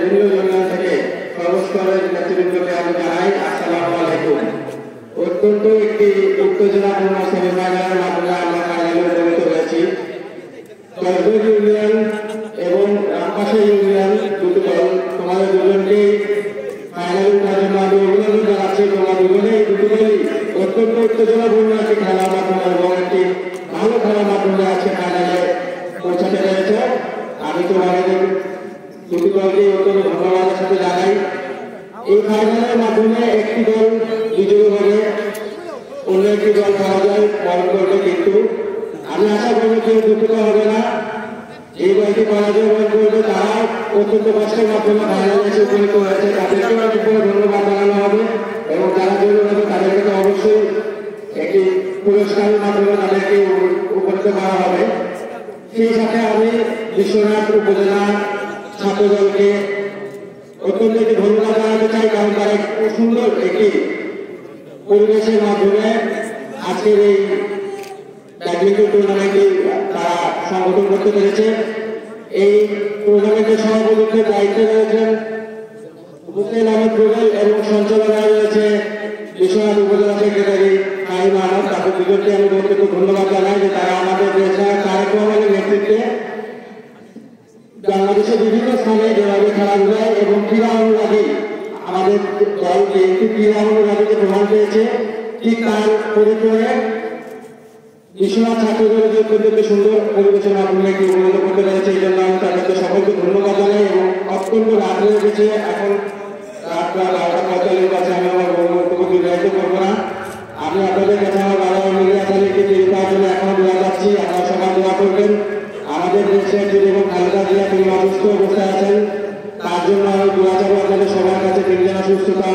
বিভিন্ন ইউনিয়ন থেকে সর্বস্তরের নেতৃবৃন্দকে আমি জানাই আসসালামু আলাইকুম। অত্যন্ত একটি উত্তেজনাপূর্ণ সেমিফাইনালের মাধ্যমে আমরা ফাইনালে উপনীত হয়েছি। কসবা ইউনিয়ন এবং রামপাশা ইউনিয়ন দুটো দল, তোমাদের দুজনকেই ফাইনালে ওঠার জন্য আমি অভিনন্দন জানাচ্ছি। তোমরা দুজনেই দুটো দলই অত্যন্ত উত্তেজনাপূর্ণ একটি খেলার মাধ্যমে এবং একটি ভালো খেলার মাধ্যমে আজকে ফাইনালে পৌঁছাতে পেরেছ। আমি তোমাদের দুটি দলকে অত্যন্ত ধন্যবাদের সাথে জানাই। এই ফাইনালের মাধ্যমে একটি দল বিজয়ী হবে, অন্য একটি দল পরাজয় বরণ করবে, কিন্তু আমি আশা করবো কেউ দুঃখিত হবে না। এই দলটি পরাজয় বরণ করবে তারা অত্যন্ত কষ্টের মাধ্যমে ফাইনালে এসে উপনীত হয়েছে, তাদেরকেও অনেক ধন্যবাদ জানানো হবে এবং যারা জয়ী হবে তাদেরকে তো অবশ্যই একটি পুরস্কারের মাধ্যমে তাদেরকে উপনীত করা হবে। সেই সাথে আমি বিশ্বনাথ উপজেলা ছাত্র দলকে অত্যন্ত একটি ধন্যবাদ জানাতে চাই, কারণ তারা খুব সুন্দর একটি পরিবেশের মাধ্যমে আজকের এই ব্যাডমিন্টন টুর্নামেন্টটি তারা সংগঠন করতে পেরেছে। এই টুর্নামেন্টের সভাপতিত্বের দায়িত্বে রয়েছেন হুসেন আহমেদ রুবেল এবং সঞ্চালনায় রয়েছে বিশ্বনাথ উপজেলা সেক্রেটারি ফাহিম আহমদ। তাদের দুজনকে আমি অত্যন্ত ধন্যবাদ জানাই যে তারা আমাদের দেশের তারেক রহমানের নেতৃত্বে বাংলাদেশের বিভিন্ন স্থানে যেভাবে খেলাধুলায় এবং ক্রীড়া অনুরাগী আমাদের দলকে একটি ক্রীড়া অনুরাগীকে প্রমাণ পেয়েছে, ঠিক তার পরিচয়ে বিশ্বনাথ ছাত্র দলের যে অত্যন্ত সুন্দর পরিবেশের মাধ্যমে একটি উপনীত করতে পেরেছে। এই জন্য আমি তাদেরকে সকলকে ধন্যবাদ জানাই এবং অত্যন্ত রাত হয়ে গেছে, এখন রাত প্রায় 12:45 কাছে আমি আমার বক্তব্য দীর্ঘায়িত করবো না। আমি আপনাদের কাছে আমার বাবা মিলিয়া তাদেরকে তৈরি করার জন্য এখনো দোয়া যাচ্ছি, আপনারা সবাই দোয়া করবেন। আমাদের দেশের যদি এবং খালেদা জিয়া তিনি অসুস্থ অবস্থায় আছেন, তার জন্য আমি দোয়া চাবো আপনাদের সবার কাছে তিনি যেন সুস্থতা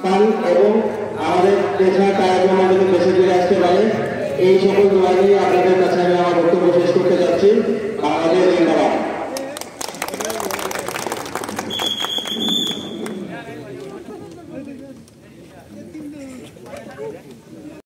পান এবং আমাদের দেশের তারেক রহমান যদি দেশে ফিরে আসতে পারে। এই সকল দোয়া নিয়ে আপনাদের কাছে আমি আমার বক্তব্য শেষ করতে যাচ্ছি। বাংলাদেশ জিন্দাবাদ।